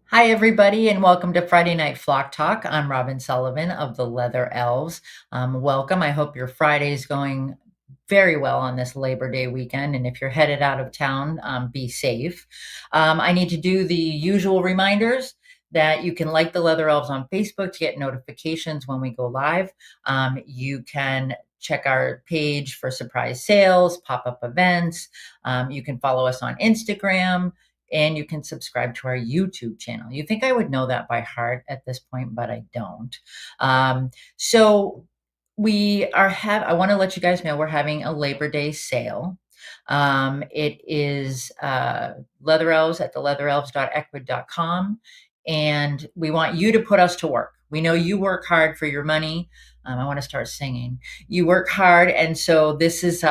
Hi, everybody, and welcome to Friday Night Flock Talk. I'm Robin Sullivan of the Leather Elves. Welcome. I hope your Friday's going very well on this Labor Day weekend. And if you're headed out of town, be safe. I need to do the usual reminders that you can like the Leather Elves on Facebook to get notifications when we go live. You can check our page for surprise sales, pop-up events. You can follow us on Instagram, and you can subscribe to our YouTube channel. You think I would know that by heart at this point, but I don't. So I want to let you guys know we're having a Labor Day sale. It is Leather Elves at theleatherelves.equid.com, and we want you to put us to work. We know you work hard for your money. I want to start singing. You work hard, and so this is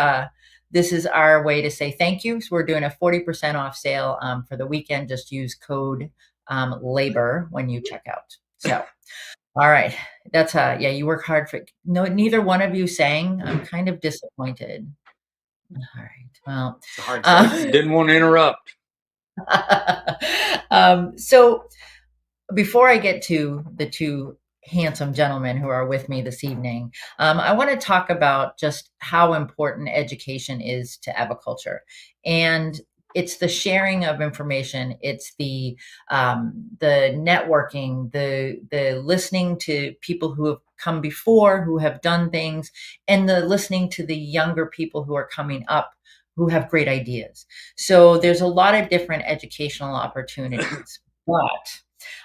our way to say thank you. So we're doing a 40% off sale for the weekend. Just use code LABOR when you check out. So, all right. That's yeah, you work hard for no, neither one of you sang. I'm kind of disappointed. All right. Well, it's a hard choice. Didn't want to interrupt. So before I get to the two handsome gentlemen who are with me this evening, I want to talk about just how important education is to aviculture. And it's the sharing of information. It's the networking, the listening to people who have come before, who have done things, and the listening to the younger people who are coming up who have great ideas. So there's a lot of different educational opportunities. But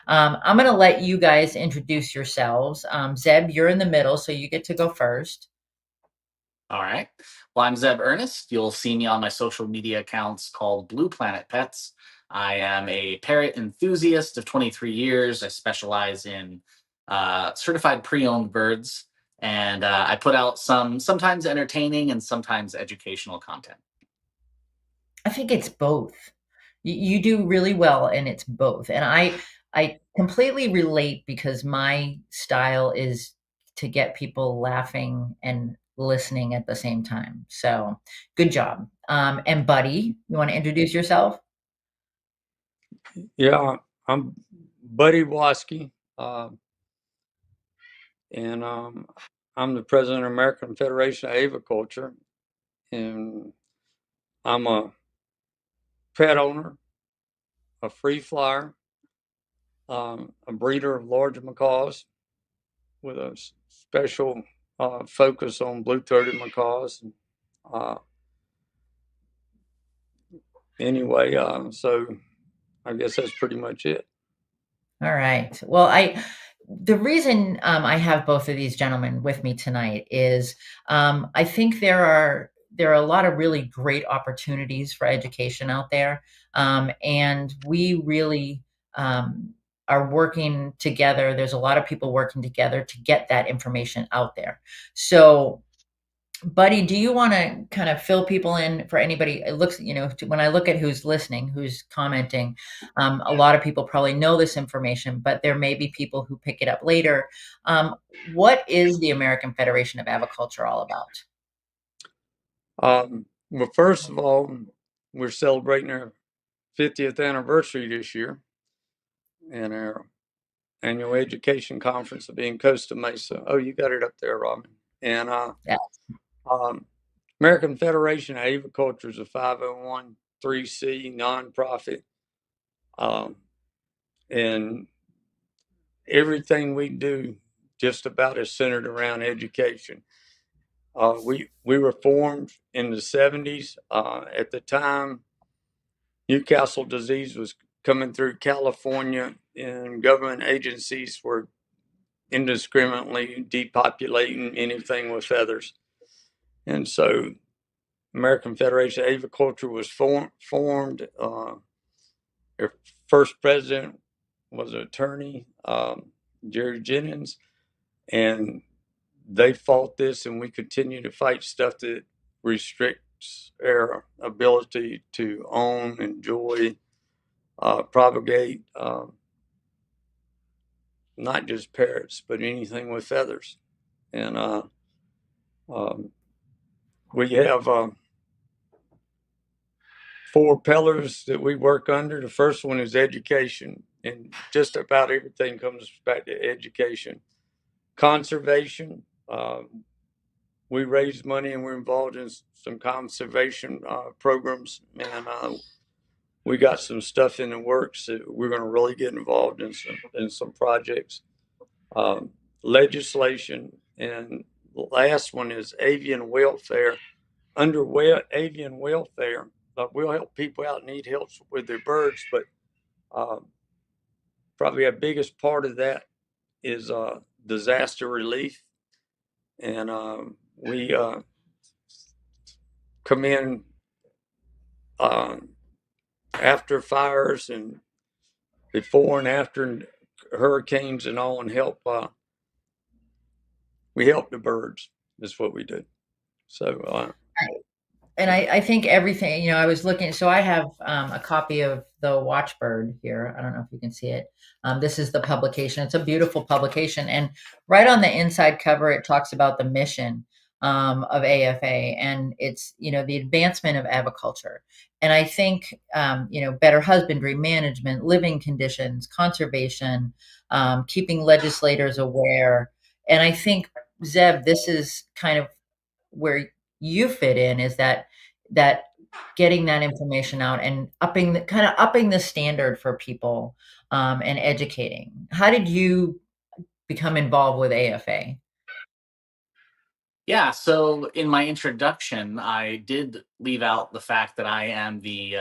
I'm going to let you guys introduce yourselves. Zeb, you're in the middle, so you get to go first. All right. Well, I'm Zeb Ernest. You'll see me on my social media accounts called Blue Planet Pets. I am a parrot enthusiast of 23 years. I specialize in certified pre-owned birds, and I put out sometimes entertaining and sometimes educational content. I think it's both. You do really well, and it's both. And I completely relate because my style is to get people laughing and listening at the same time. So good job. And Buddy, you want to introduce yourself? Yeah, I'm Buddy Waskey, and I'm the president of American Federation of Aviculture, and I'm a pet owner, a free flyer, a breeder of large macaws with a special focus on blue-throated macaws. Uh, anyway, so I guess that's pretty much it. All right. Well, the reason I have both of these gentlemen with me tonight is I think there are a lot of really great opportunities for education out there, and we really are working together. There's a lot of people working together to get that information out there. So Buddy, do you want to kind of fill people in for anybody? It looks, when I look at who's listening, who's commenting, a lot of people probably know this information, but there may be people who pick it up later. What is the American Federation of Aviculture all about? Well, first of all, we're celebrating our 50th anniversary this year, and our annual education conference will be in Costa Mesa. Oh, you got it up there, Robin. And Yeah. um, American Federation of Aviculture is a 501(c) nonprofit, um, and everything we do just about is centered around education. We were formed in the 70s. At the time, Newcastle disease was coming through California, and government agencies were indiscriminately depopulating anything with feathers. And so American Federation of Aviculture was formed. Their first president was an attorney, Jerry Jennings, and they fought this, and we continue to fight stuff that restricts our ability to own, enjoy, propagate, not just parrots, but anything with feathers. And um, we have four pillars that we work under. The first one is education, and just about everything comes back to education. Conservation. We raise money and we're involved in some conservation programs, and we got some stuff in the works that we're going to really get involved in some projects. Um, Legislation, and the last one is avian welfare. Under avian welfare, we'll help people out need help with their birds, but um, probably our biggest part of that is disaster relief, and we come in um, after fires and before and after hurricanes and all, and help. We help the birds. Is what we do. So And I think everything, I was looking, so I have a copy of the Watchbird here. I don't know if you can see it. This is the publication. It's a beautiful publication. And right on the inside cover, it talks about the mission of AFA, and it's, the advancement of aviculture. And I think, better husbandry, management, living conditions, conservation, keeping legislators aware. And I think, Zeb, this is kind of where you fit in, is that getting that information out and upping the standard for people, and educating. How did you become involved with AFA? Yeah, so in my introduction, I did leave out the fact that I am the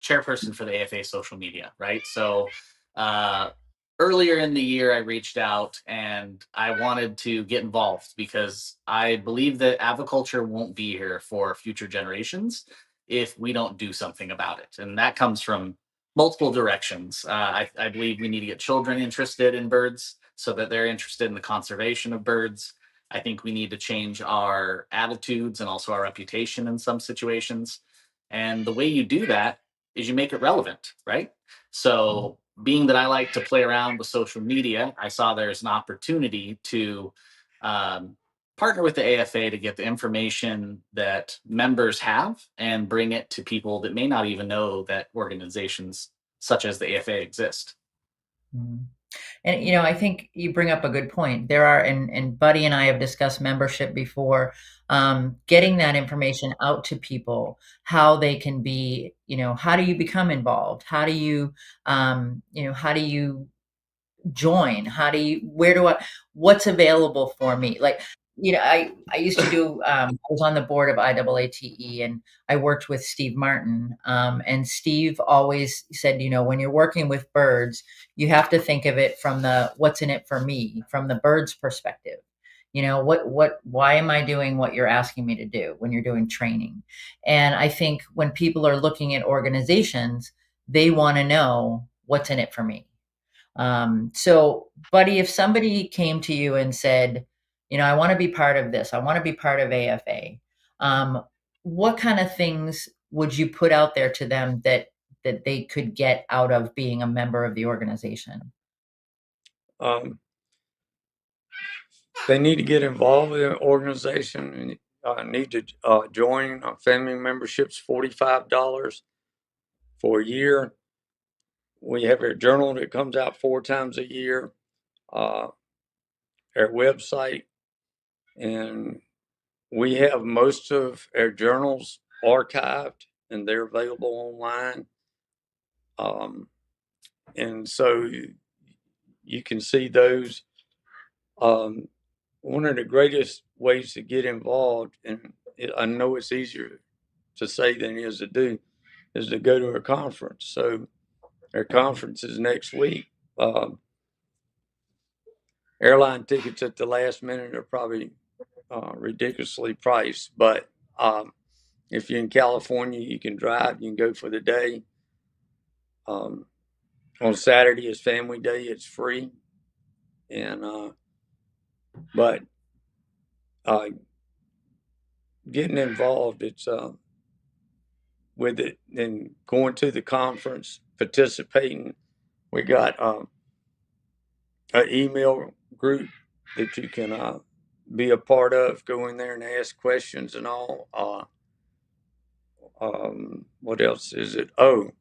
chairperson for the AFA social media, right? So uh, earlier in the year, I reached out and I wanted to get involved because I believe that aviculture won't be here for future generations if we don't do something about it. And that comes from multiple directions. I believe we need to get children interested in birds so that they're interested in the conservation of birds. I think we need to change our attitudes and also our reputation in some situations. And the way you do that is you make it relevant, right? So being that I like to play around with social media, I saw there's an opportunity to um, partner with the AFA to get the information that members have and bring it to people that may not even know that organizations such as the AFA exist. Mhm. And I think you bring up a good point. There are, and Buddy and I have discussed membership before. Getting that information out to people, how they can be, how do you become involved? How do you join? How do you, where do I, what's available for me? Like, I used to do, I was on the board of IAATE, and I worked with Steve Martin. And Steve always said, when you're working with birds, you have to think of it from the, what's in it for me, from the bird's perspective. Why am I doing what you're asking me to do when you're doing training? And I think when people are looking at organizations, they want to know what's in it for me. So, Buddy, if somebody came to you and said, I want to be part of this, I want to be part of AFA, what kind of things would you put out there to them that they could get out of being a member of the organization? Um, they need to get involved in an organization and need to join. Family membership's $45 for a year. We have a journal that comes out 4 times a year. Our website, and we have most of our journals archived and they're available online. And so you can see those. One of the greatest ways to get involved, and I know it's easier to say than it is to do, is to go to a conference. So our conference is next week. Airline tickets at the last minute are probably ridiculously priced, but if you're in California, you can drive, you can go for the day. On Saturday is Family Day, it's free, and but getting involved, it's with it and going to the conference, participating. We got an email group that you can be a part of. Go in there and ask questions and all. What else is it? Oh,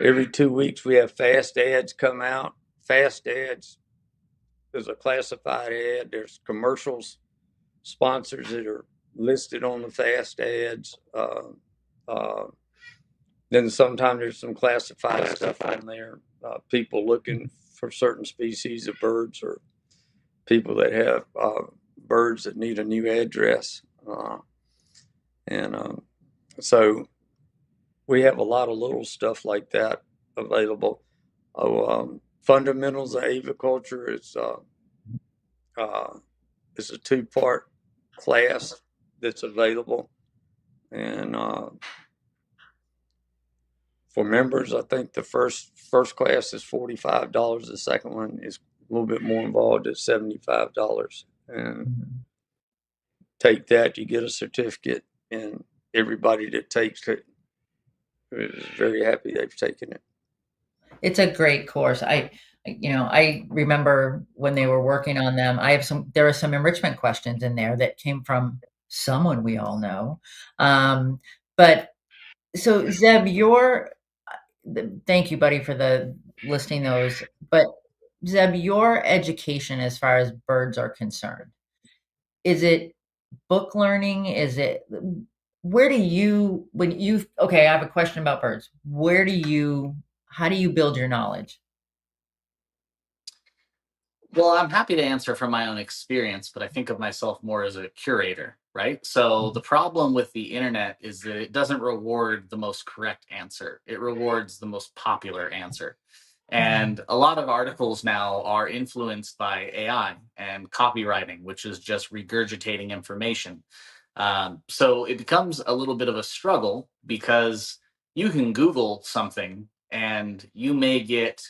every 2 weeks we have fast ads come out. Fast ads. There's a classified ad. There's commercials, sponsors that are listed on the fast ads. Uh, then sometimes there's some classified stuff on there. People looking for certain species of birds, or people that have birds that need a new address. And so we have a lot of little stuff like that available. Fundamentals of Aviculture is it's a 2-part class that's available, and for members, I think the first class is $45. The second one is a little bit more involved at $75, and take that, you get a certificate, and everybody that takes it is very happy they've taken it. It's a great course. I remember when they were working on them, there are some enrichment questions in there that came from someone we all know. But so Zeb, thank you, buddy, for the listing those. But Zeb, your education as far as birds are concerned, is it book learning? Is it, where do you, okay, I have a question about birds. How do you build your knowledge? Well, I'm happy to answer from my own experience, but I think of myself more as a curator, right? So the problem with the internet is that it doesn't reward the most correct answer, it rewards the most popular answer. And a lot of articles now are influenced by AI and copywriting, which is just regurgitating information. So it becomes a little bit of a struggle because you can Google something and you may get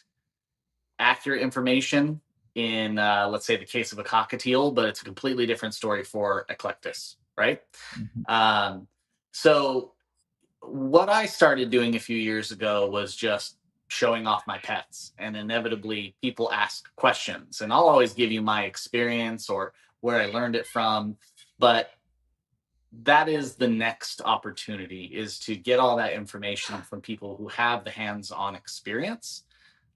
accurate information in, let's say, the case of a cockatiel, but it's a completely different story for eclectus, right? Mhm. So what I started doing a few years ago was just showing off my pets. And inevitably, people ask questions, and I'll always give you my experience or where I learned it from. But that is the next opportunity, is to get all that information from people who have the hands-on experience,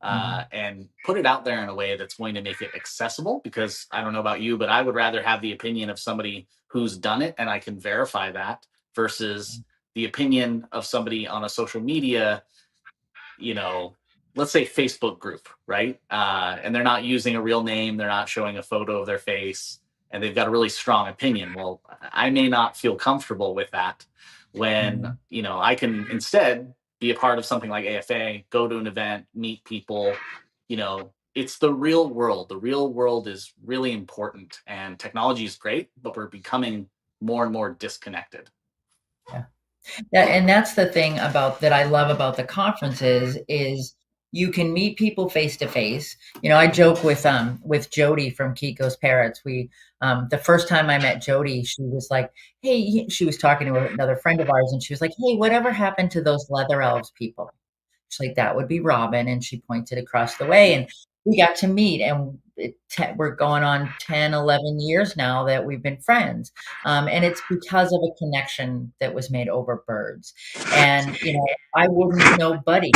Mhm. and put it out there in a way that's going to make it accessible. Because I don't know about you, but I would rather have the opinion of somebody who's done it and I can verify that, versus the opinion of somebody on a social media, you know, let's say Facebook group, right? And they're not using a real name, they're not showing a photo of their face, and they've got a really strong opinion. Well, I may not feel comfortable with that when, Mhm. I can instead be a part of something like AFA, go to an event, meet people. It's the real world. The real world is really important, and technology is great, but we're becoming more and more disconnected. Yeah. That and that's the thing about that I love about the conferences is you can meet people face to face. I joke with Jody from Kiko's Parrots. The first time I met Jody, she was like, "Hey," she was talking to another friend of ours, and she was like, "Hey, whatever happened to those leather elves people?" She's like, "That would be Robin," and she pointed across the way, and we got to meet, and we're going on 10, 11 years now that we've been friends. And it's because of a connection that was made over birds. And, I wouldn't know Buddy.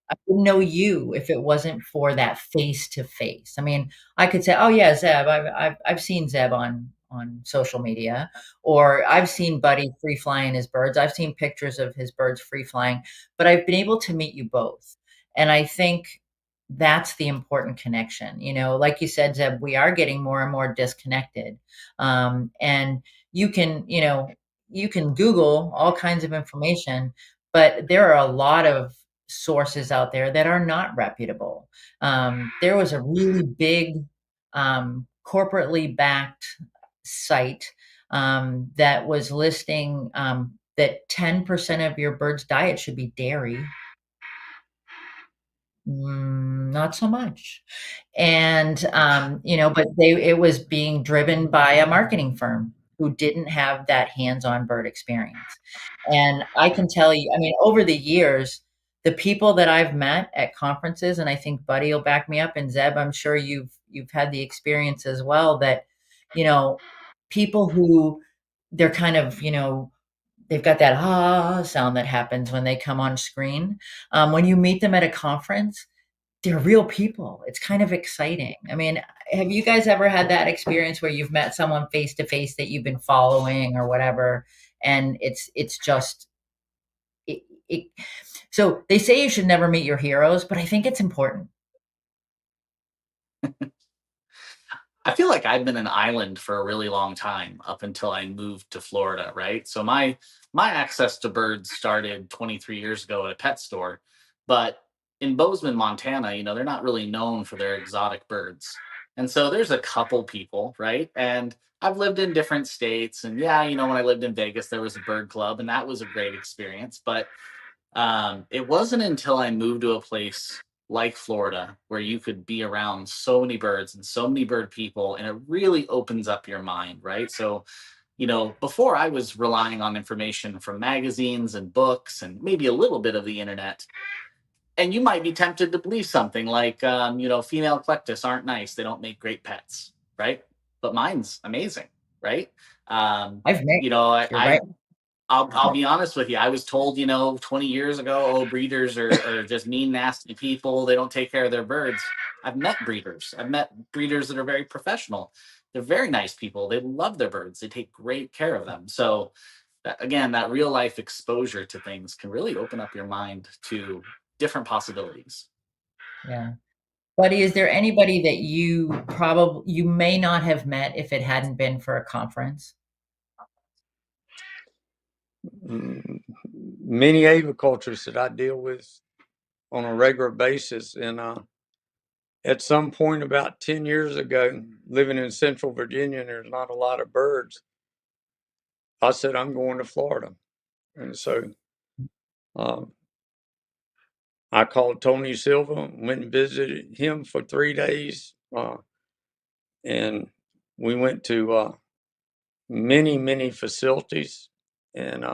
I wouldn't know you if it wasn't for that face to face. I mean, I could say, "Oh yeah, Zeb. I've seen Zeb on social media, or I've seen Buddy free flying his birds. I've seen pictures of his birds free flying, but I've been able to meet you both." And I think that's the important connection. Like you said, Zeb, we are getting more and more disconnected. And you can Google all kinds of information, but there are a lot of sources out there that are not reputable. There was a really big corporately backed site that was listing that 10% of your bird's diet should be dairy. Not so much. And, but it was being driven by a marketing firm who didn't have that hands-on bird experience. And I can tell you, I mean, over the years, the people that I've met at conferences, and I think Buddy will back me up, and Zeb, I'm sure you've had the experience as well, that, you know, people who they're kind of, they've got that "ah" sound that happens when they come on screen. When you meet them at a conference, they're real people. It's kind of exciting. I mean, have you guys ever had that experience where you've met someone face to face that you've been following or whatever, and it's just it, it so they say you should never meet your heroes, but I think it's important. I feel like I've been an island for a really long time, up until I moved to Florida, right? So my access to birds started 23 years ago at a pet store, but in Bozeman, Montana, they're not really known for their exotic birds. And so there's a couple people, right? And I've lived in different states, and yeah, when I lived in Vegas, there was a bird club, and that was a great experience. But it wasn't until I moved to a place like Florida, where you could be around so many birds and so many bird people, and it really opens up your mind, right? So, before I was relying on information from magazines and books and maybe a little bit of the internet. And you might be tempted to believe something like, female collectus aren't nice. They don't make great pets, right? But mine's amazing, right? Um, I've met you know, I, You're right. I I'll be honest with you. I was told, 20 years ago, oh, breeders are just mean, nasty people. They don't take care of their birds. I've met breeders. I've met breeders that are very professional. They're very nice people. They love their birds. They take great care of them. So, again, that real life exposure to things can really open up your mind to different possibilities. Yeah. Buddy, is there anybody that you may not have met if it hadn't been for a conference? Mm, Many aviculturists that I deal with on a regular basis, and at some point about 10 years ago, living in Central Virginia, and there's not a lot of birds. I said, I'm going to Florida. And so um, I called Tony Silva, went and visited him for 3 days. And we went to many, many facilities and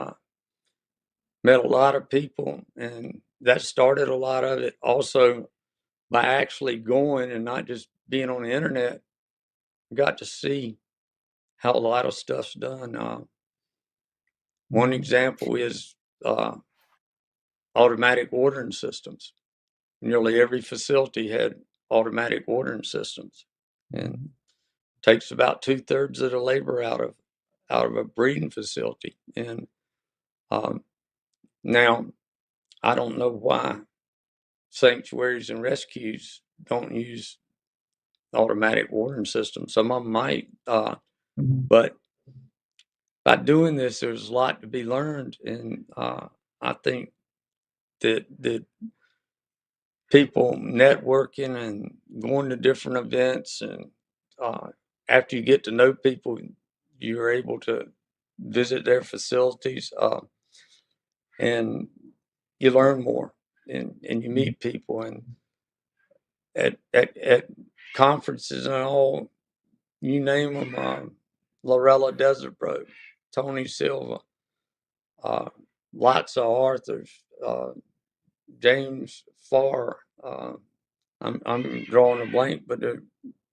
met a lot of people. And that started a lot of it. Also, by actually going and not just being on the internet, I got to see how a lot of stuff's done. One Mhm. example is uh, automatic ordering systems. Nearly every facility had automatic ordering systems, and takes about 2/3 of the labor out of a breeding facility. And um, now I don't know why sanctuaries and rescues don't use automatic ordering systems. Some of them might, Mhm. but by doing this, there's a lot to be learned, and I think that people networking and going to different events, and uh, after you get to know people, you're able to visit their facilities, and you learn more, and you meet people, and at conferences and all, you name them, Lorella Desert Bro, Tony Silva, uh, lots of Arthurs, James Farr. I'm drawing a blank, but they're,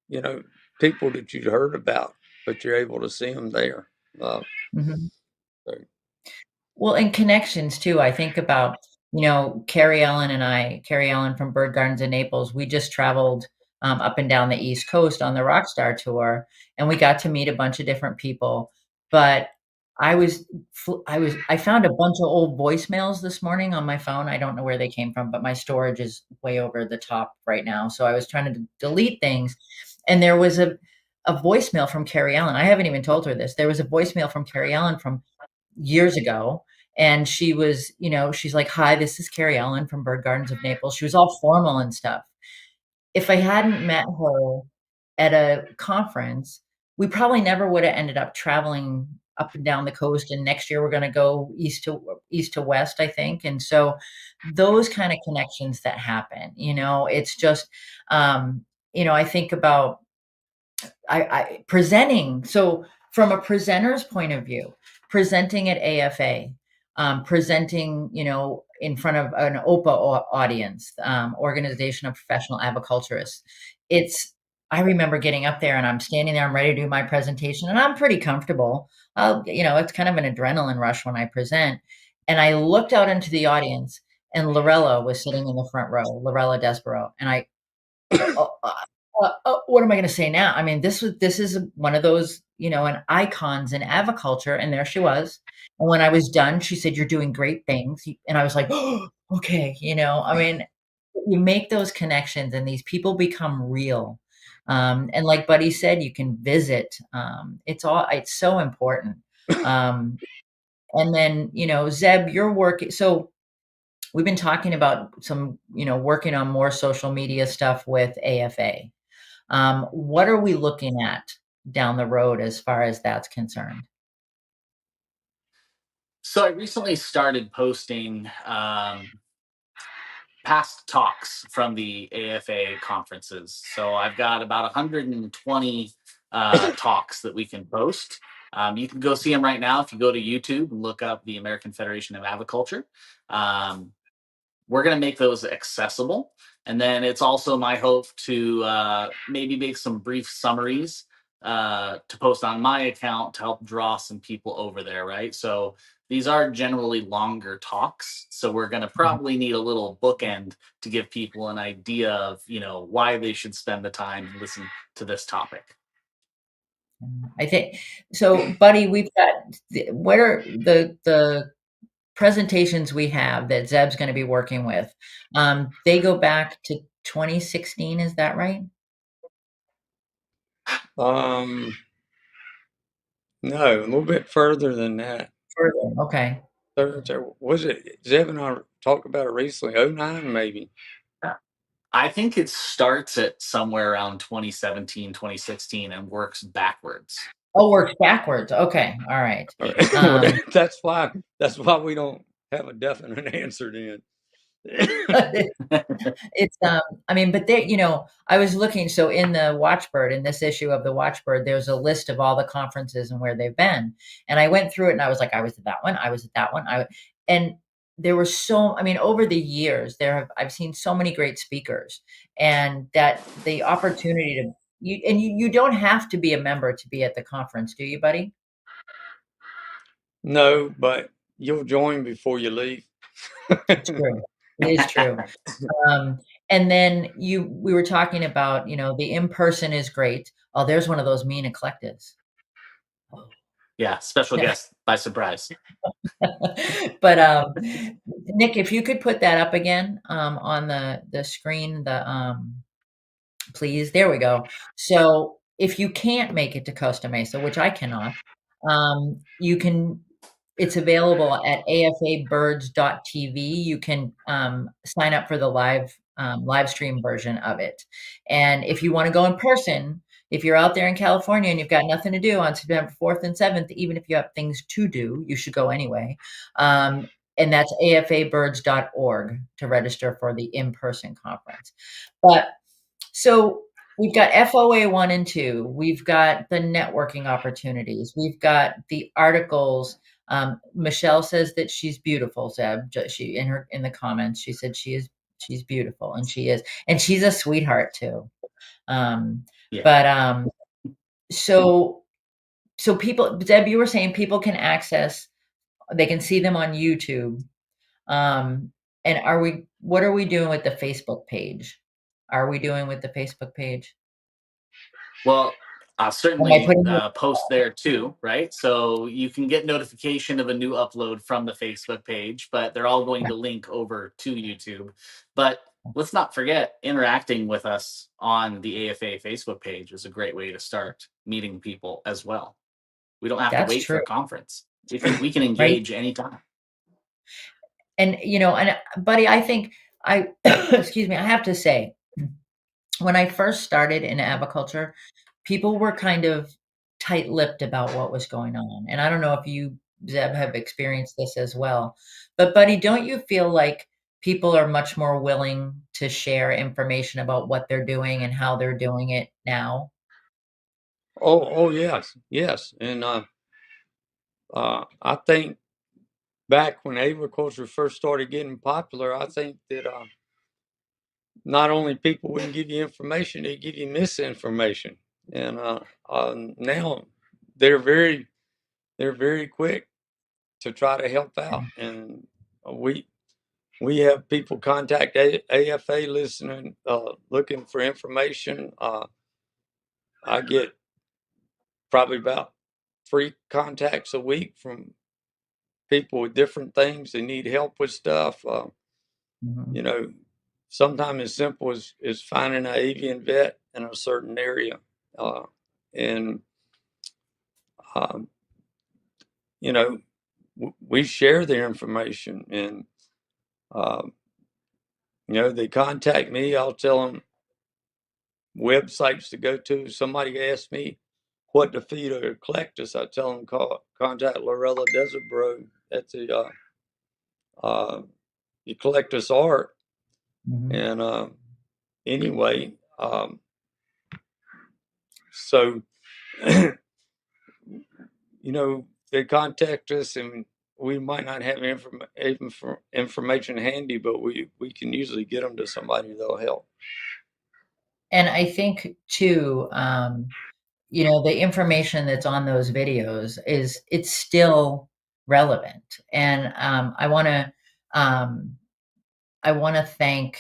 you know, people that you'd heard about, but you're able to see them there. Uh, Mhm. so, Well, and connections too. I think about, Carrie Ellen from Bird Gardens in Naples. We just traveled up and down the East Coast on the Rockstar tour, and we got to meet a bunch of different people. But I found a bunch of old voicemails this morning on my phone. I don't know where they came from, but my storage is way over the top right now. So I was trying to delete things, and there was a voicemail from Carrie Ellen. I haven't even told her this. There was a voicemail from Carrie Ellen from years ago, and she was, she's like, "Hi, this is Carrie Ellen from Bird Gardens of Naples." She was all formal and stuff. If I hadn't met her at a conference, we probably never would have ended up traveling up and down the coast, and next year we're gonna go east to west, I think, and so those kind of connections that happen, it's just, I think about I presenting. So from a presenter's point of view, presenting at AFA, presenting, in front of an OPA audience, Organization of Professional Aviculturists. It's I remember getting up there and I'm standing there, I'm ready to do my presentation, and I'm pretty comfortable. It's kind of an adrenaline rush when I present. And I looked out into the audience, and Lorella was sitting in the front row, Lorella Desborough, and what am I gonna say now? I mean, this is one of those, an icons in aviculture, and there she was. And when I was done, she said, "You're doing great things." And I was like, "Oh, okay," I mean, you make those connections and these people become real. And like Buddy said, you can visit. It's so important. Um, and then, Zeb, your work. So we've been talking about some, working on more social media stuff with AFA. What are we looking at down the road as far as that's concerned? So I recently started posting past talks from the AFA conferences. So I've got about 120 talks that we can post. You can go see them right now if you go to YouTube and look up the American Federation of Aviculture. Um, we're going to make those accessible. And then it's also my hope to maybe make some brief summaries to post on my account to help draw some people over there, right? So these are generally longer talks. So we're going to Mhm. probably need a little bookend to give people an idea of, why they should spend the time and listen to this topic. I think so, Buddy. We've got what are the presentations we have that Zeb's going to be working with? They go back to 2016. Is that right? um, no, a little bit further than that. Further. Okay. Was it Zeb and I talked about it recently? '09 maybe. I think it starts at somewhere around 2017, 2016, and works backwards. Oh, works backwards. Okay. All right. All right. Well, Um, that's why we don't have a definite answer then. It's, I mean, but they, I was looking, so in the Watchbird, in this issue of the Watchbird, there's a list of all the conferences and where they've been. And I went through it and I was like, I was at that one, I was at that one. And there were I mean, over the years, I've seen so many great speakers, and that the opportunity to you don't have to be a member to be at the conference, do you, buddy? No, but you'll join before you leave. It's true. It is true. Um, and then we were talking about, the in-person is great. Oh, there's one of those mean eclectives. Oh. Yeah, special guest by surprise. But, Nick, if you could put that up again, on the screen, please. There we go. So if you can't make it to Costa Mesa, which I cannot, you can. It's available at afabirds.tv. You can sign up for the live stream version of it. And if you want to go in person, if you're out there in California and you've got nothing to do on September 4th and 7th, even if you have things to do, you should go anyway. And that's afabirds.org to register for the in-person conference. But so we've got FOA 1 and 2. We've got the networking opportunities. We've got the articles. Michelle says that she's beautiful, Zeb. She in the comments, she said she's beautiful, and she is. And she's a sweetheart too. Yeah. But so people, Zeb, you were saying people can they can see them on YouTube. And what are we doing with the Facebook page? Are we doing with the Facebook page? Well, I'll Am I certainly putting it? post there too, right? So you can get notification of a new upload from the Facebook page, but they're all going to link over to YouTube. But let's not forget, interacting with us on the AFA Facebook page is a great way to start meeting people as well. We don't have to That's wait for true, a conference. We can right? engage anytime. And buddy, I think excuse me, I have to say, when I first started in aviculture, people were kind of tight-lipped about what was going on. And I don't know if you, Zeb, have experienced this as well. But buddy, don't you feel like people are much more willing to share information about what they're doing and how they're doing it now? Oh, yes, yes. And I think back when agriculture first started getting popular, I think that not only people wouldn't give you information, they give you misinformation. And now they're very they're very quick to try to help out. And we we have people contact AFA listening, looking for information. I get probably about 3 contacts a week from people with different things. They need help with stuff. Mhm. You know, sometimes as simple as finding an avian vet in a certain area. Uh, and, um, you know, we share their information and, um, they contact me. I'll tell them websites to go to. Somebody asks me what to feed a collectus. I tell them contact Lorella Desert Bro at the Eucalyptus Art. Mhm. And anyway, so they contact us, and we might not have information handy, but we can usually get them to somebody that'll help. And I think too, the information that's on those videos it's still relevant. And um, I want to thank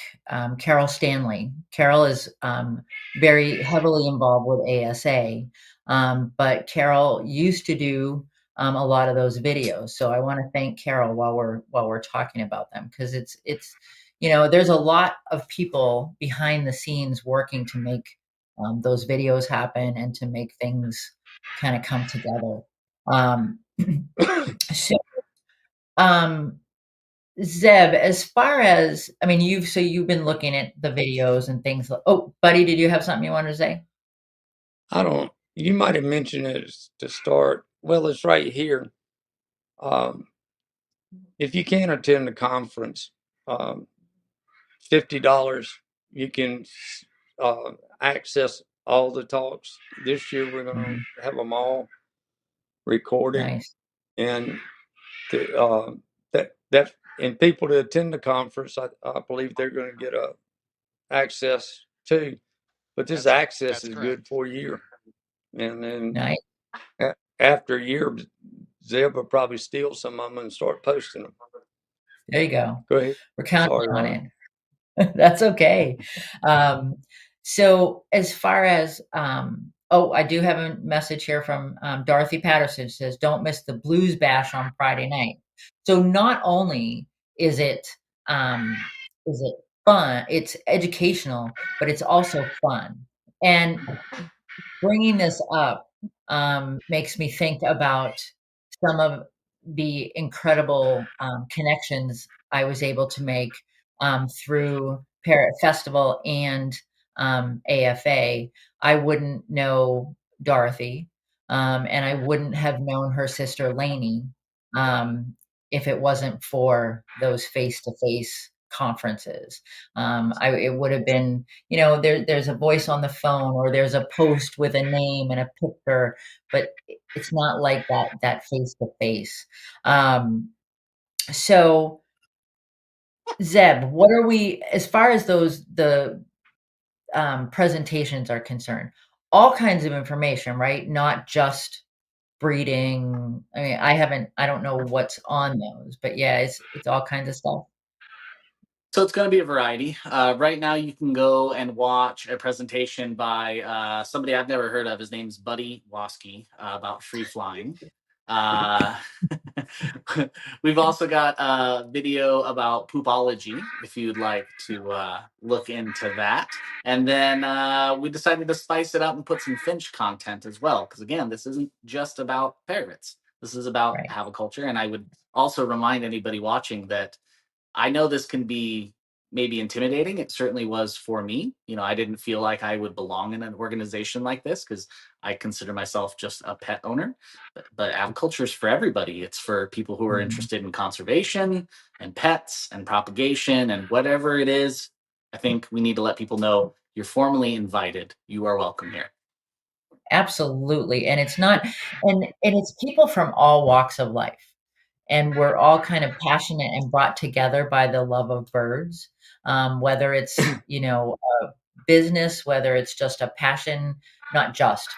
Carol Stanley. Carol is very heavily involved with ASA, but Carol used to do a lot of those videos. So I want to thank Carol while we're talking about them, because it's there's a lot of people behind the scenes working to make those videos happen and to make things kind of come together. Um, so. Um, Zeb, as far as I mean, you've been looking at the videos and things. Oh, buddy, did you have something you wanted to say? I don't. You might have mentioned it to start. Well, it's right here. Um, if you can't attend the conference, um, $50, you can access all the talks. This year, we're going Mhm. to have them all recorded, Nice. and the, that and people that attend the conference, I believe they're going to get access too. But this access is good for a year, and then Nice. after a year, Zeb will probably steal some of them and start posting them. There you go. Go ahead. We're counting Sorry, on Ron. it. That's okay. Um, so as far as oh, I do have a message here from Dorothy Patterson. It says, "Don't miss the Blues Bash on Friday night." So not only is it um, is it fun, it's educational, but it's also fun. And bringing this up makes me think about some of the incredible connections I was able to make through Parrot Festival and AFA. I wouldn't know Dorothy, and I wouldn't have known her sister Lainey um, if it wasn't for those face-to-face conferences. It would have been, there's a voice on the phone or there's a post with a name and a picture, but it's not like that face to face. So Zeb, what are we as far as the presentations are concerned? All kinds of information, right? Not just breeding. I mean, I don't know what's on those, but yeah, it's all kinds of stuff. So it's going to be a variety. Right now, you can go and watch a presentation by somebody I've never heard of. His name's Buddy Waskey about free flying. Uh, we've also got a video about poopology if you'd like to look into that. And then we decided to spice it up and put some finch content as well. Because again, this isn't just about parrots. This is about Right. aviculture. And I would also remind anybody watching that I know this can be maybe intimidating. It certainly was for me. I didn't feel like I would belong in an organization like this because I consider myself just a pet owner. But aviculture is for everybody. It's for people who are Mhm. interested in conservation and pets and propagation and whatever it is. I think we need to let people know you're formally invited. You are welcome here. Absolutely, and it's not and it's people from all walks of life, and we're all kind of passionate and brought together by the love of birds, whether it's, a business, whether it's just a passion, not just,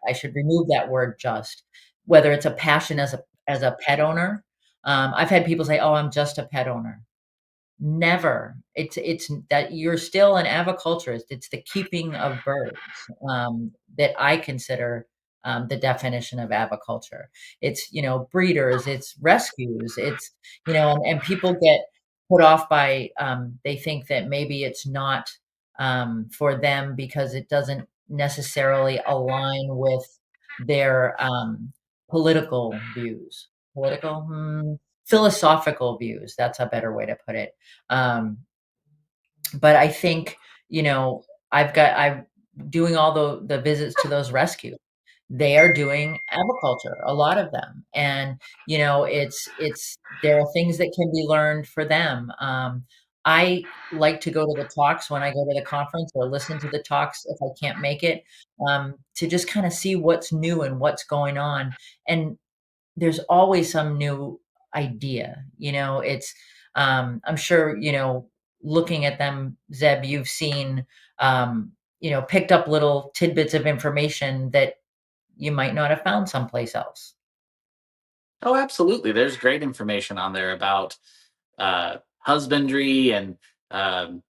I should remove that word just, whether it's a passion as a pet owner. I've had people say, "Oh, I'm just a pet owner." Never. It's that you're still an aviculturist. It's the keeping of birds, that I consider, the definition of aviculture. It's, breeders, it's rescues, it's, and people get put off by, they think that maybe it's not, for them because it doesn't necessarily align with their, political views. Political? Philosophical views, that's a better way to put it. Um, but I think, I'm doing all the visits to those rescues. They are doing aviculture, a lot of them, and, it's there are things that can be learned for them. I like to go to the talks when I go to the conference or listen to the talks if I can't make it, to just kinda see what's new and what's going on, and there's always some new idea, it's, I'm sure, looking at them, Zeb, you've seen, picked up little tidbits of information that you might not have found someplace else. Oh, absolutely. There's great information on there about husbandry and um,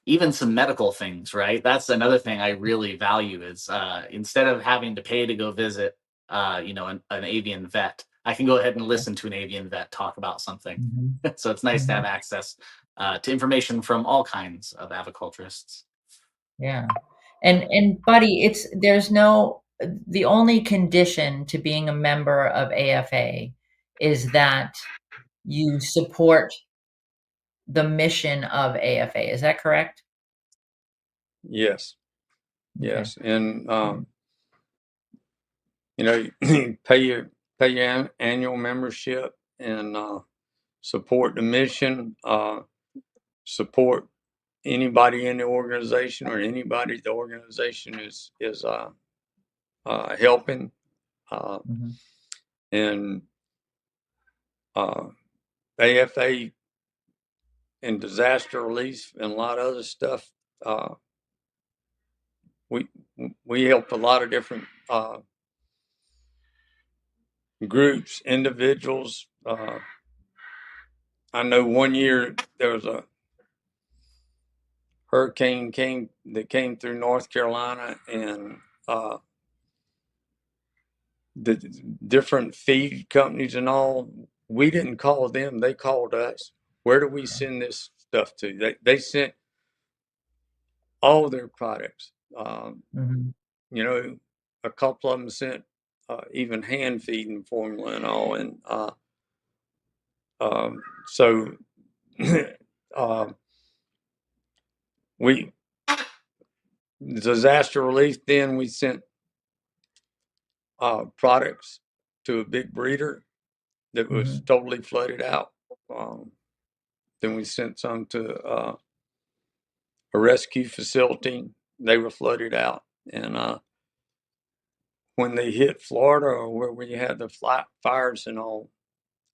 even some medical things, right? That's another thing I really value is instead of having to pay to go visit, an avian vet, I can go ahead and listen to an avian vet talk about something. Mhm, So it's nice to have mhm, access to information from all kinds of aviculturists. yeah, and buddy, there's no the only condition to being a member of AFA is that you support the mission of AFA, is that correct? Yes, Okay. yes, and pay your annual membership and support the mission. Support anybody in the organization or anybody the organization is helping. Uh, Mhm, and AFA and disaster relief and a lot of other stuff. Uh, we we help a lot of different groups, individuals. I know one year there was a hurricane came through North Carolina, and the different feed companies and all. We didn't call them; they called us. Where do we send this stuff to? They sent all their products. Mm-hmm. You know, a couple of them sent even hand feeding formula and all, and so uh, we disaster relief. Then we sent products to a big breeder that was Mm-hmm. totally flooded out. Um, then we sent some to a rescue facility. They were flooded out, and when they hit Florida or where we had the fires and all,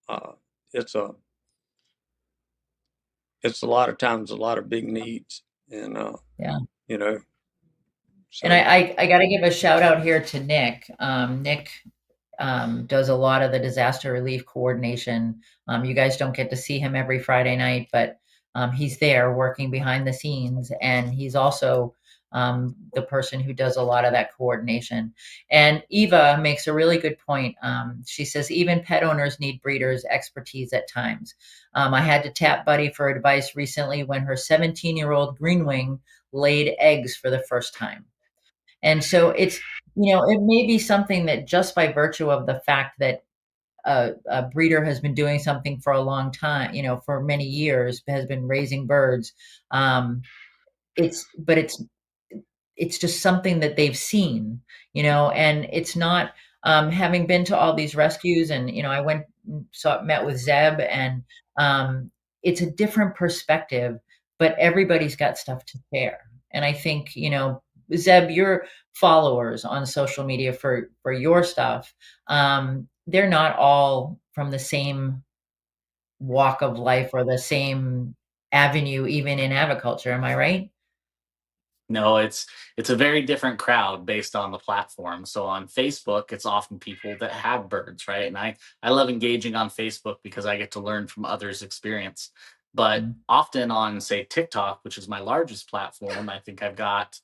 uh, it's a it's a lot of times a lot of big needs, and Yeah. you know, And so I got to give a shout out here to Nick. Nick does a lot of the disaster relief coordination. You guys don't get to see him every Friday night, but he's there working behind the scenes, and he's also the person who does a lot of that coordination. And Eva makes a really good point. She says even pet owners need breeders' expertise at times. I had to tap Buddy for advice recently when her 17-year-old Greenwing laid eggs for the first time. And so it's, it may be something that just by virtue of the fact that a breeder has been doing something for a long time, for many years, has been raising birds. Um, it's just something that they've seen, and it's not, having been to all these rescues, and I went and met with Zeb, and um, it's a different perspective, but everybody's got stuff to share. And I think, Zeb, your followers on social media for your stuff, they're not all from the same walk of life or the same avenue, even in aviculture. Am I right? No, it's a very different crowd based on the platform. So on Facebook, it's often people that have birds, right? And I love engaging on Facebook because I get to learn from others' experience. But Mhm. often on, say, TikTok, which is my largest platform, I think I've got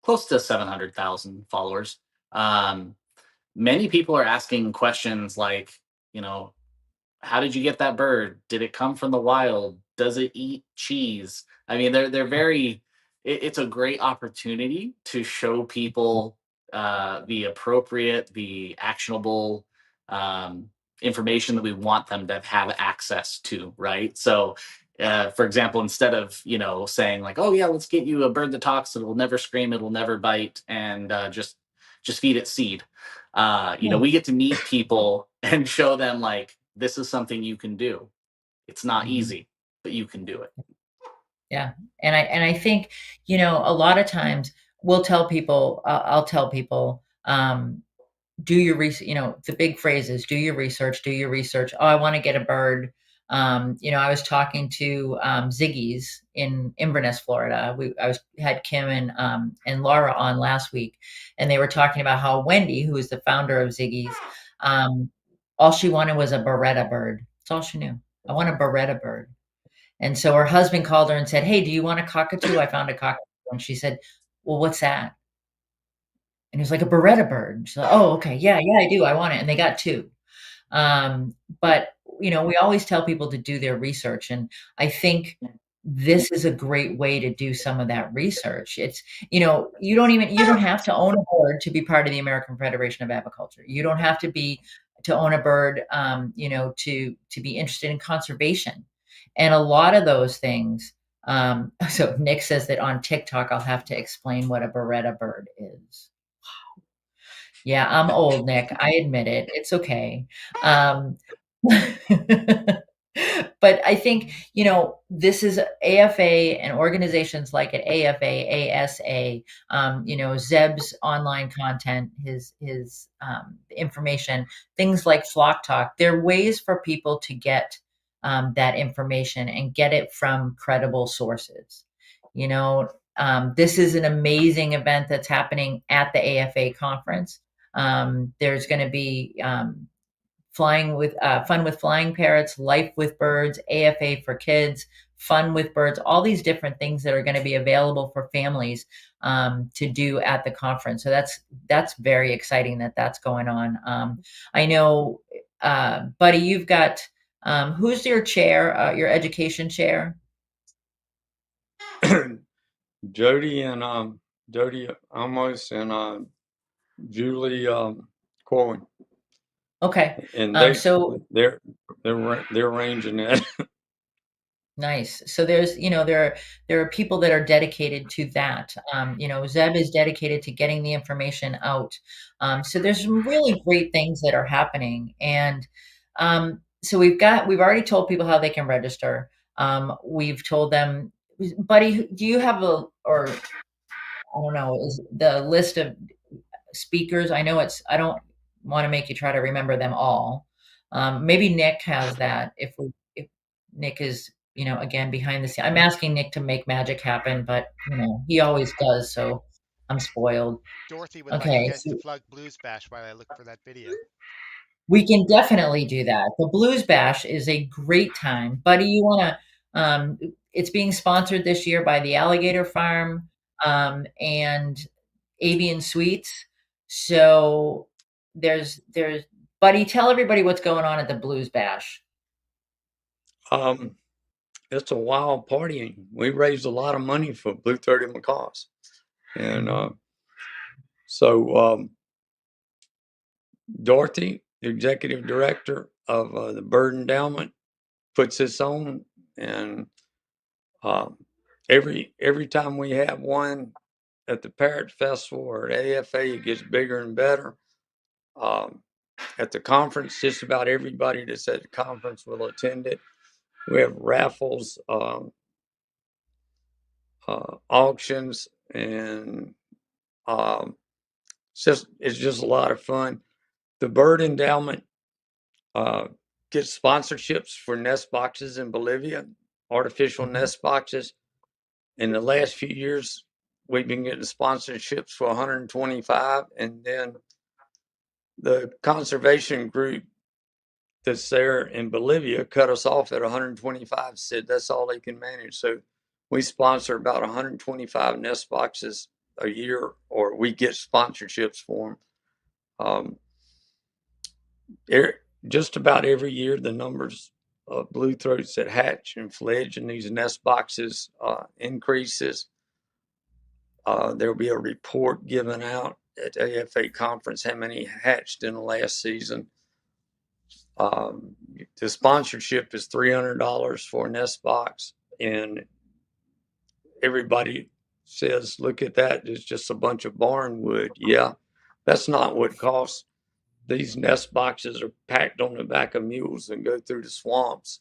close to 700,000 followers. Um, Many people are asking questions like, you know, how did you get that bird? Did it come from the wild? Does it eat cheese? I mean, they're very. It's a great opportunity to show people the appropriate, the actionable um, information that we want them to have access to, right? So, for example, instead of saying like, "Oh yeah, let's get you a bird that talks. It'll never scream. It'll never bite, and just feed it seed." Yeah. We get to meet people and show them like this is something you can do. It's not Mhm. easy, but you can do it. Yeah. And I think, a lot of times I'll tell people, do your research. The big phrase is do your research, do your research. Oh, I want to get a bird. I was talking to Ziggy's in Inverness, Florida. Had Kim and Laura on last week, and they were talking about how Wendy, who is the founder of Ziggy's, um, all she wanted was a Beretta bird. That's all she knew. I want a Beretta bird. And so her husband called her and said, "Hey, do you want a cockatoo? I found a cockatoo." And she said, "Well, what's that?" And he was like, "A Beretta bird." She's like, "Oh, okay. Yeah, yeah, I do. I want it." And they got two. But we always tell people to do their research, and I think this is a great way to do some of that research. It's you don't have to own a bird to be part of the American Federation of Aviculture. You don't have to own a bird, to be interested in conservation, and a lot of those things. So Nick says that on TikTok, I'll have to explain what a Beretta bird is. Yeah, I'm old, Nick. I admit it. It's okay. Um, but I think, this is AFA and organizations like it, AFA, ASA, Zeb's online content, his information, things like Flock Talk. They're ways for people to get that information and get it from credible sources. You know, this is an amazing event that's happening at the AFA conference. There's going to be flying with fun with flying parrots, life with birds, AFA for kids, fun with birds, all these different things that are going to be available for families to do at the conference. So that's very exciting that that's going on. I know, Buddy, you've got who's your chair, your education chair? Jody and Jody Amos and Julie Corwin, Okay, and so they're arranging that. nice. So there's, there are people that are dedicated to that. Zeb is dedicated to getting the information out. So there's some really great things that are happening. And so we've already told people how they can register. We've told them, Buddy, do you have or I don't know, is the list of speakers? I know I don't want to make you try to remember them all. Maybe Nick has that if Nick is, again, behind the scene. I'm asking Nick to make magic happen, but he always does, so I'm spoiled. Dorothy would like you Okay, guys to so plug Blues Bash while I look for that video. we can definitely do that. The Blues Bash is a great time. Buddy, you wanna it's being sponsored this year by the Alligator Farm and Avian Sweets. So there's Buddy, tell everybody what's going on at the Blues Bash. Um, it's a wild party. We raised a lot of money for blue-throated macaws, and so Dorothy, the executive director of the Bird Endowment, puts this on, and every time we have one at the Parrot Festival or at AFA, it gets bigger and better. At the conference, just about everybody that's at the conference will attend it. We have raffles, auctions, and it's just a lot of fun. The Bird Endowment gets sponsorships for nest boxes in Bolivia, artificial nest boxes. In the last few years, we've been getting sponsorships for 125, and then the conservation group that's there in Bolivia cut us off at 125, said that's all they can manage. So we sponsor about 125 nest boxes a year, or we get sponsorships for them. Just about every year, the numbers of blue throats that hatch and fledge in these nest boxes increases. There'll be a report given out at the AFA conference how many hatched in the last season. The sponsorship is $300 for a nest box, and everybody says, look at that, it's just a bunch of barn wood. Yeah, that's not what it costs. These nest boxes are packed on the back of mules and go through the swamps.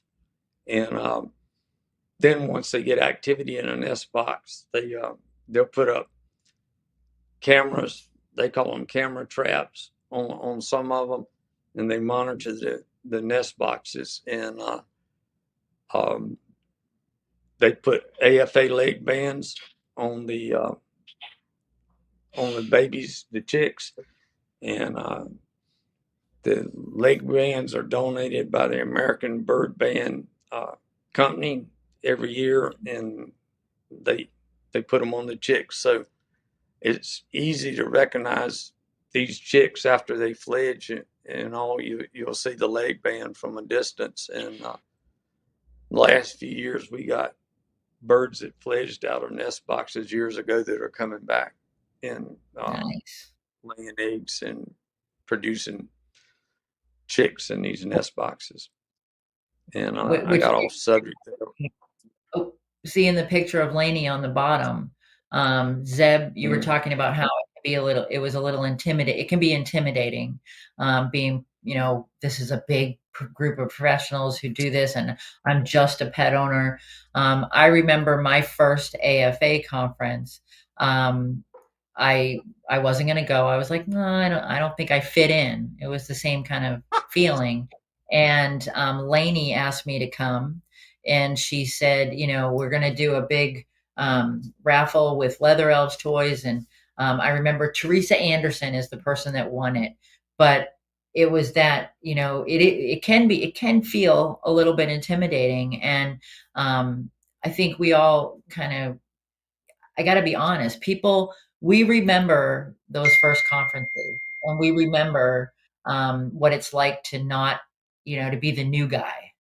And then once they get activity in a nest box, they'll put up cameras. They call them camera traps on some of them, and they monitor the nest boxes. And they put AFA leg bands on the babies, the chicks, and the leg bands are donated by the American Bird Band Company every year, and they put them on the chicks. So it's easy to recognize these chicks after they fledge, and all you'll see the leg band from a distance. And the last few years, we got birds that fledged out of nest boxes years ago that are coming back and Nice. laying eggs and producing chicks in these nest boxes. And I Which got off subject there. Oh, see in the picture of Lainey on the bottom, Zeb, you were Mm. talking about how it was a little intimidating. It can be intimidating, being, this is a big group of professionals who do this, and I'm just a pet owner. I remember my first AFA conference. I wasn't going to go. I was like, no, I don't think I fit in. It was the same kind of feeling. And Lainey asked me to come, and she said, we're going to do a big raffle with Leather Elves toys. And I remember Teresa Anderson is the person that won it, but it was that, it can feel a little bit intimidating. And I think we all kind of, I got to be honest, we remember those first conferences, and we remember what it's like to not, to be the new guy.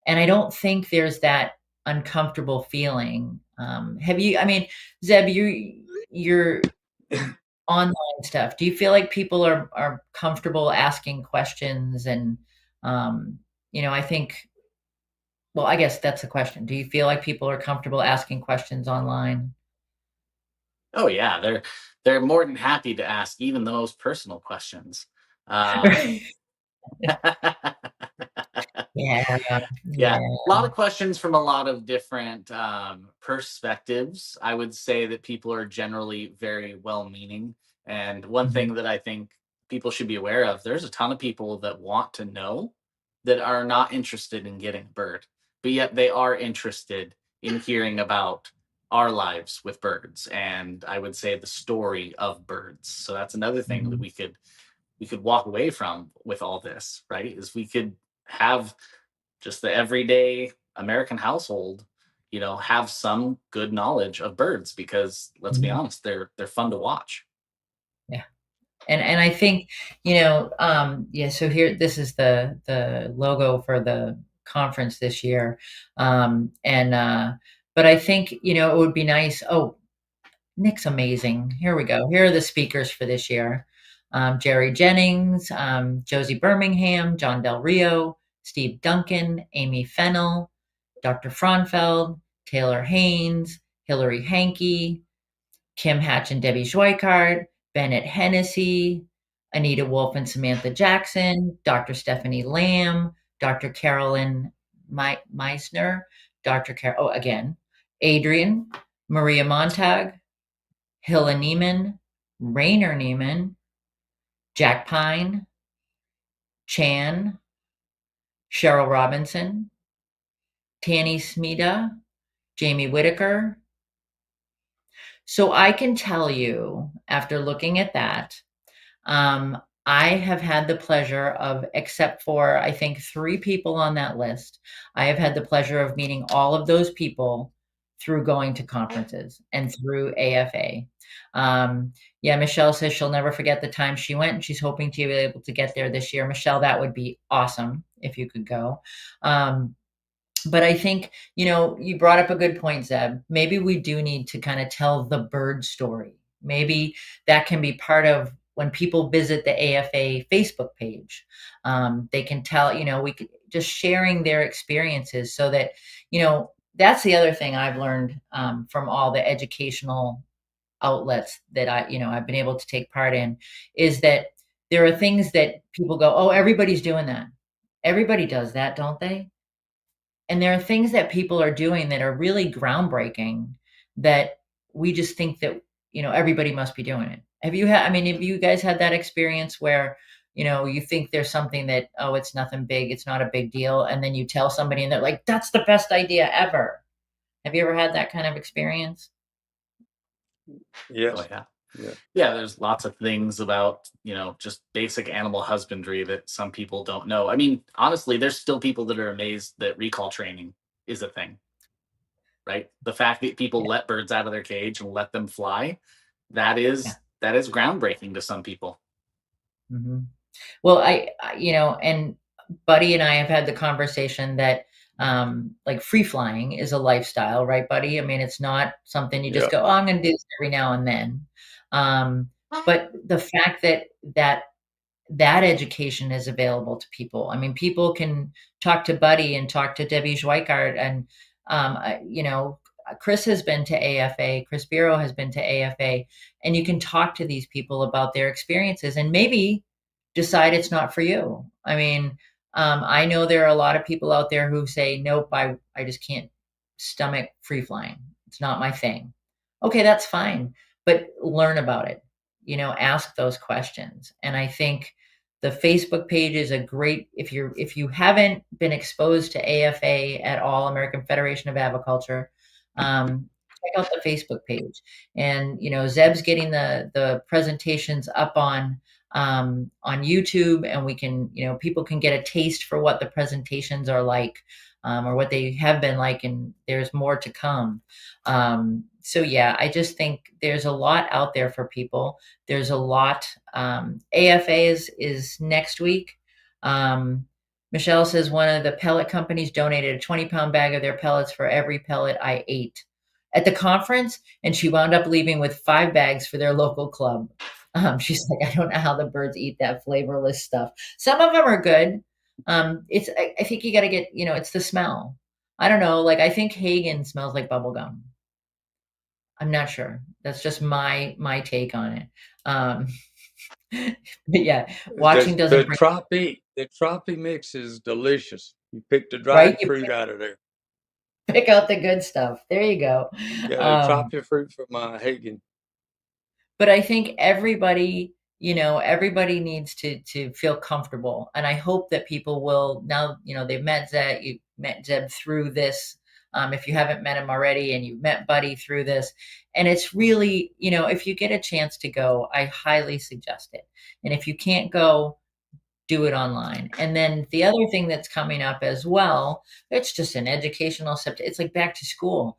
And I don't think there's that uncomfortable feeling. I mean, Zeb, you're online stuff. Do you feel like people are comfortable asking questions? And, I think, well, I guess that's the question. Do you feel like people are comfortable asking questions online? Oh yeah, they're more than happy to ask even the most personal questions. Um, Yeah, Yeah, yeah. a lot of questions from a lot of different perspectives. I would say that people are generally very well-meaning, and one Mhm, thing that I think people should be aware of: there's a ton of people that want to know that are not interested in getting a bird, but yet they are interested in hearing about our lives with birds, and I would say the story of birds. So that's another thing that mhm, we could walk away from with all this, right? Is we could have just the everyday American household, have some good knowledge of birds because let's be mhm. honest, they're fun to watch. Yeah. And I think, yeah, so here, this is the logo for the conference this year. And but I think, it would be nice. Oh, Nick's amazing. Here we go. Here are the speakers for this year. Jerry Jennings, Josie Birmingham, John Del Rio, Steve Duncan, Amy Fennell, Dr. Fraunfeld, Taylor Haynes, Hillary Hankey, Kim Hatch and Debbie Schweikart, Bennett Hennessy, Anita Wolf and Samantha Jackson, Dr. Stephanie Lamb, Dr. Carolyn Meissner, again, Adrian, Maria Montag, Hilla Neiman, Rainer Neiman, Jack Pine, Chan, Cheryl Robinson, Tanny Smida, Jamie Whitaker. So I can tell you, after looking at that, I have had the pleasure of, except for I think 3 people on that list, I have had the pleasure of meeting all of those people through going to conferences and through AFA. Yeah, Michelle says she'll never forget the time she went, and she's hoping to be able to get there this year. Michelle, that would be awesome if you could go. But I think, you brought up a good point, Zeb. Maybe we do need to kind of tell the bird story. Maybe that can be part of when people visit the AFA Facebook page. They can tell, we could just sharing their experiences so that, that's the other thing I've learned from all the educational outlets that I've been able to take part in is that there are things that people go, oh, everybody's doing that. Everybody does that, don't they? And there are things that people are doing that are really groundbreaking that we just think that, everybody must be doing it. Have you guys had that experience where, you think there's something that, oh, it's nothing big, it's not a big deal, and then you tell somebody and they're like, that's the best idea ever. Have you ever had that kind of experience? Oh Yes. yeah. Yeah. Yeah, there's lots of things about, just basic animal husbandry that some people don't know. I mean, honestly, there's still people that are amazed that recall training is a thing, right? The fact that people Yeah, let birds out of their cage and let them fly, yeah. that is groundbreaking to some people. Mhm. Well, and Buddy and I have had the conversation that, like free flying is a lifestyle, right, Buddy? I mean, it's not something you just Yeah. go, oh, I'm going to do this every now and then. But the fact that that education is available to people. I mean, people can talk to Buddy and talk to Debbie Schweikart, and Chris has been to AFA. Chris Biro has been to AFA, and you can talk to these people about their experiences, and maybe decide it's not for you. I mean, I know there are a lot of people out there who say, "Nope, I just can't stomach free flying. It's not my thing." Okay, that's fine, but learn about it. Ask those questions, and I think The Facebook page is a great, if you haven't been exposed to AFA at all, American Federation of Aviculture, check out the Facebook page. And Zeb's getting the presentations up on YouTube, and we can, people can get a taste for what the presentations are like, or what they have been like, and there's more to come. So yeah, I just think there's a lot out there for people. There's a lot. AFA is next week. Michelle says one of the pellet companies donated a 20-pound bag of their pellets for every pellet I ate at the conference, and she wound up leaving with 5 bags for their local club. She's like, I don't know how the birds eat that flavorless stuff. Some of them are good. I think you got to get, it's the smell. I don't know. Like, I think Hagen smells like bubble gum. I'm not sure. That's just my take on it. But yeah, watching doesn't bring The Tropy mix is delicious. You pick the right. dried fruit out of there. Pick out the good stuff. There you go. Yeah, the Tropy fruit from Hagen. But I think everybody, everybody needs to feel comfortable, and I hope that people will now. They've met Zeb. You met Zeb through this. If you haven't met him already, and you've met Buddy through this, and it's really, if you get a chance to go, I highly suggest it. And if you can't go, do it online. And then the other thing that's coming up as well, it's just an educational it's like back to school.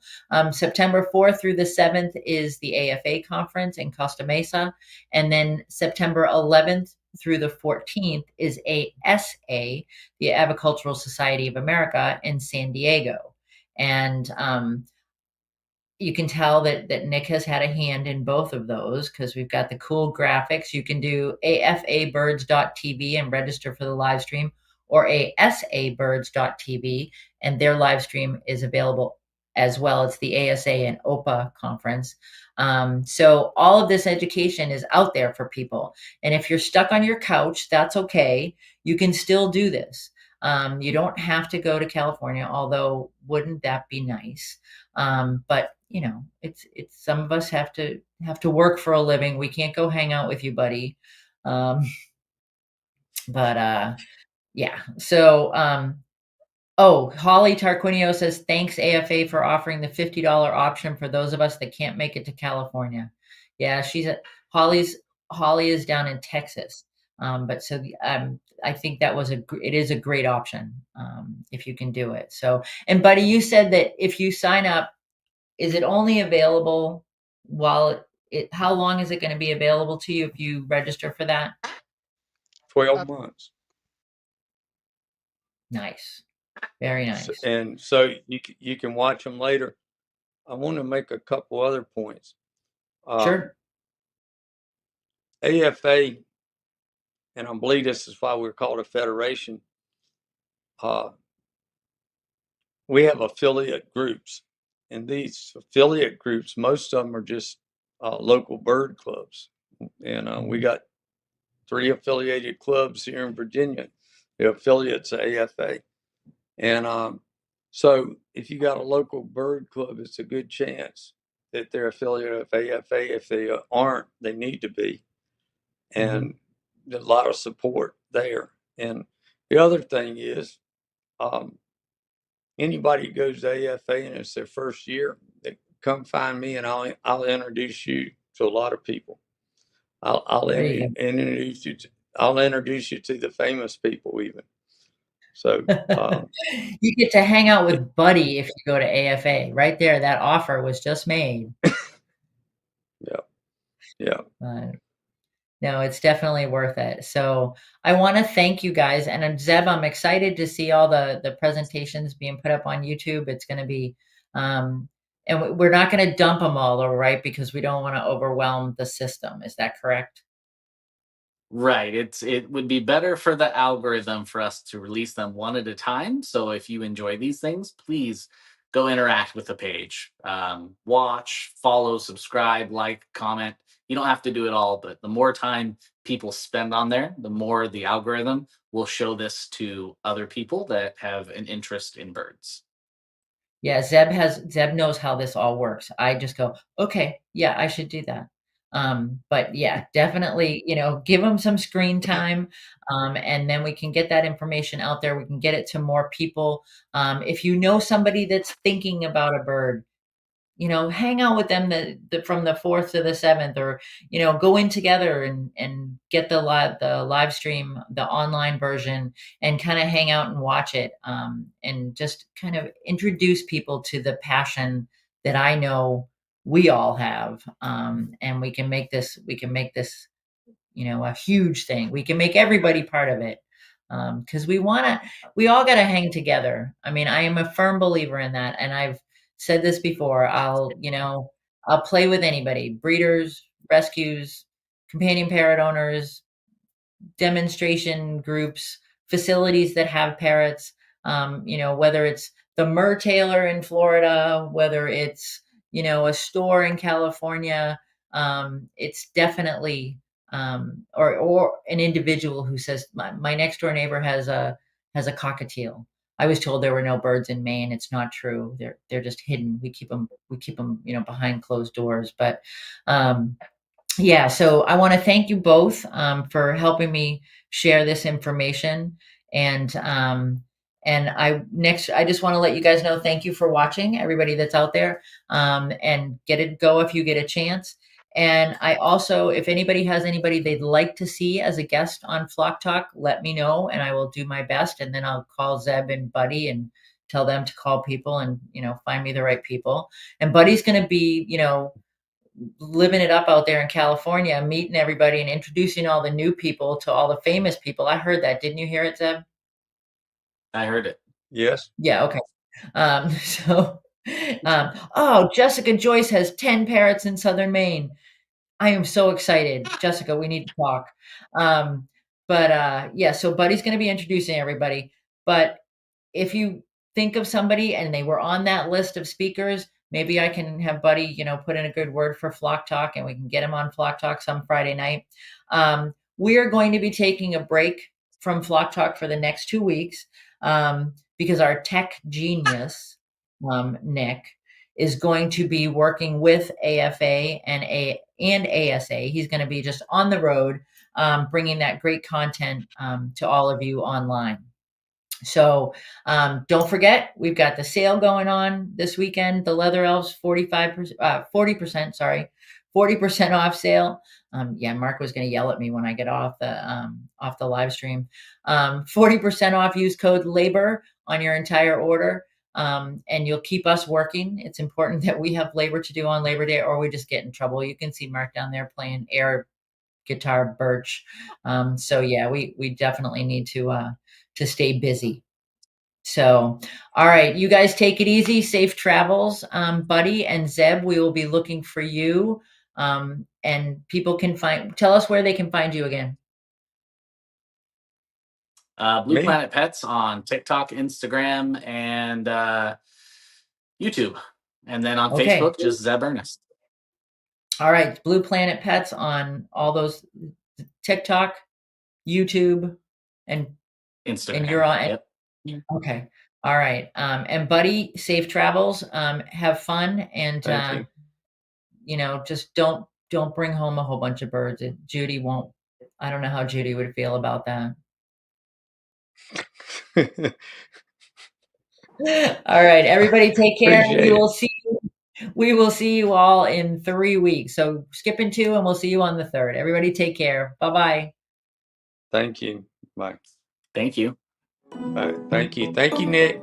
September 4th through the 7th is the AFA conference in Costa Mesa. And then September 11th through the 14th is ASA, the Avicultural Society of America, in San Diego. And you can tell that Nick has had a hand in both of those, because we've got the cool graphics. You can do afabirds.tv and register for the live stream, or asabirds.tv, and their live stream is available as well. It's the ASA and OPA conference. So all of this education is out there for people. And if you're stuck on your couch, that's okay. You can still do this. You don't have to go to California, although wouldn't that be nice? But it's some of us have to work for a living. We can't go hang out with you, buddy. But yeah. So Holly Tarquinio says, thanks AFA for offering the $50 option for those of us that can't make it to California. Yeah, Holly is down in Texas. But so I think that it is a great option, if you can do it. So, and Buddy, you said that if you sign up, is it only available how long is it going to be available to you if you register for that? 12 months. Nice. Very nice. And so you can watch them later. I want to make a couple other points. Sure. AFA, and I believe this is why we're called a federation, we have affiliate groups. And these affiliate groups, most of them are just local bird clubs. And we got 3 affiliated clubs here in Virginia. They're affiliates of AFA. And so if you got a local bird club, it's a good chance that they're affiliate of AFA. If they aren't, they need to be. And there's a lot of support there. And the other thing is, anybody who goes to AFA and it's their first year, they come find me, and I'll introduce you to a lot of people. I'll introduce you to the famous people even. So you get to hang out with Buddy if you go to AFA. Right there, that offer was just made. Yeah. No, it's definitely worth it. So I want to thank you guys. And Zeb, I'm excited to see all the presentations being put up on YouTube. It's going to be, and we're not going to dump them all, though, right? Because we don't want to overwhelm the system. Is that correct? Right. It would be better for the algorithm for us to release them one at a time. So if you enjoy these things, please go interact with the page. Watch, follow, subscribe, like, comment. You don't have to do it all, but the more time people spend on there, the more the algorithm will show this to other people that have an interest in birds. Yeah, Zeb knows how this all works. I just go, okay, yeah, I should do that. But yeah, definitely, give them some screen time, and then we can get that information out there. We can get it to more people. If you know somebody that's thinking about a bird, hang out with them from the 4th to the 7th, or, go in together and get the live stream, the online version, and kind of hang out and watch it. And just kind of introduce people to the passion that I know we all have. And we can make this, a huge thing. We can make everybody part of it. Because we all got to hang together. I mean, I am a firm believer in that. And I've said this before. I'll play with anybody, breeders, rescues, companion parrot owners, demonstration groups, facilities that have parrots, whether it's the Taylor in Florida, whether it's, a store in California. It's definitely, or an individual who says, my next door neighbor has a cockatiel. I was told there were no birds in Maine. It's not true. They're just hidden. We keep them, behind closed doors. But, yeah, so I want to thank you both, for helping me share this information. And I just want to let you guys know, thank you for watching, everybody that's out there, and get it go if you get a chance. And I also, if anybody has anybody they'd like to see as a guest on Flock Talk, let me know, and I will do my best. And then I'll call Zeb and Buddy and tell them to call people and, find me the right people. And Buddy's going to be, living it up out there in California, meeting everybody and introducing all the new people to all the famous people. I heard that. Didn't you hear it, Zeb? I heard it. Yes. Yeah. Okay. So, oh, Jessica Joyce has 10 parrots in Southern Maine. I am so excited. Jessica, we need to talk. But yeah, so Buddy's going to be introducing everybody. But if you think of somebody and they were on that list of speakers, maybe I can have Buddy, put in a good word for Flock Talk, and we can get him on Flock Talk some Friday night. We are going to be taking a break from Flock Talk for the next 2 weeks, because our tech genius, Nick, is going to be working with AFA and ASA. He's going to be just on the road, bringing that great content, to all of you online. So, don't forget, we've got the sale going on this weekend. The Leather Elves 40%, sorry, 40% off sale. Yeah, Mark was going to yell at me when I get off the live stream. 40% off. Use code LABOR on your entire order. And you'll keep us working. It's important that we have labor to do on Labor Day, or we just get in trouble. You can see Mark down there playing air guitar birch. So yeah, we definitely need to stay busy. So, all right, you guys take it easy. Safe travels, Buddy and Zeb. We will be looking for you. And people can tell us where they can find you again. Blue Me? Planet Pets on TikTok, Instagram, and YouTube. And then on Okay. Facebook, just Zeb Ernest. All right, Blue Planet Pets on all those TikTok, YouTube, and Instagram. And you're on. Yep. Okay. All right. And Buddy, safe travels. Have fun, and Thank just don't bring home a whole bunch of birds. Judy won't. I don't know how Judy would feel about that. you. All right, everybody, take care. Appreciate We will see you all in 3 weeks. So skipping 2, and we'll see you on the 3rd. Everybody, take care. Bye-bye. Thank you. Bye. Thank you. Bye. Thank you. Thank you, Nick.